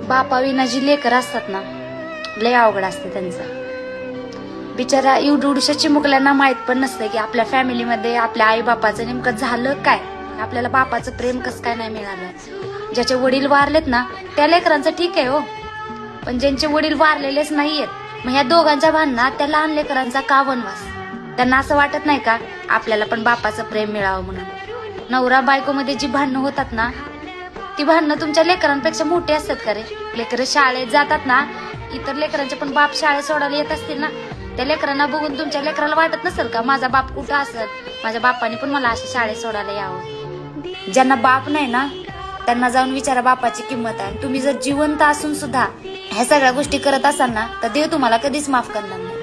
बापाविना जी लेकर असतात ना, लय अवघड असते त्यांचं. बिचारा एवढ्या चिमुकल्यांना माहित पण नसतं की आपल्या फॅमिलीमध्ये आपल्या आई बापाचं नेमकं झालं काय, आपल्याला बापाचं प्रेम कसं काय नाही मिळालं. ज्याचे वडील वारलेत ना त्या लेकरांचं ठीक आहे हो, पण ज्यांचे वडील वारलेलेच नाहीयेत, मग ह्या दोघांच्या भांडणात त्या लहान लेकरांचा का वनवास. त्यांना असं वाटत नाही का आपल्याला पण बापाचं प्रेम मिळावं म्हणून. नवरा बायको मध्ये जी भांडणं होतात ना, ती भांडणं तुमच्या लेकरांपेक्षा मोठी असतात का रे. लेकरं शाळेत जातात ना, इतर लेकरांचे पण बाप शाळेत सोडायला येत असतील ना, त्या लेकरांना बघून तुमच्या लेकराला वाटत नसेल का माझा बाप कुठं असेल, माझ्या बापाने पण मला अशी शाळेत सोडायला यावं. ज्यांना बाप नाही ना त्यांना जाऊन विचारा बापाची किंमत आहे. तुम्ही जर जिवंत असून सुद्धा ह्या सगळ्या गोष्टी करत असाल ना, तर देव तुम्हाला कधीच माफ करणार नाही.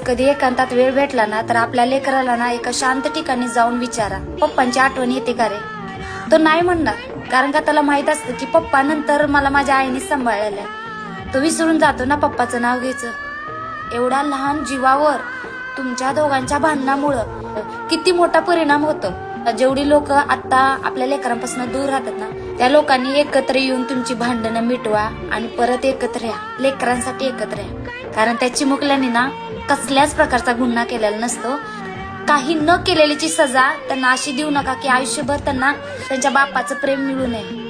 कधी एकांतात वेळ भेटला ना तर आपल्या लेकराला ना एका शांत ठिकाणी जाऊन विचारा, पप्पांची आठवण येते का रे. तो नाही म्हणणार, कारण का त्याला माहित असतं की पप्पा नंतर मला माझ्या आईने सांभाळलेलं आहे. तो विसरून जातो ना पप्पाचं नाव घ्यायचं. एवढा लहान जीवावर तुमच्या दोघांच्या भांडणामुळं किती मोठा परिणाम होतो. जेवढी लोक आता आपल्या लेकरांपासून दूर राहतात ना, त्या लोकांनी एकत्र येऊन तुमची भांडणं मिटवा आणि परत एकत्र या, लेकरांसाठी एकत्र या. कारण त्या चिमुकल्यांनी ना कसल्याच प्रकारचा गुन्हा केलेला नसतो. काही न केलेलीची सजा त्यांना अशी देऊ नका की आयुष्यभर त्यांना त्यांच्या बापाचं प्रेम मिळू नये.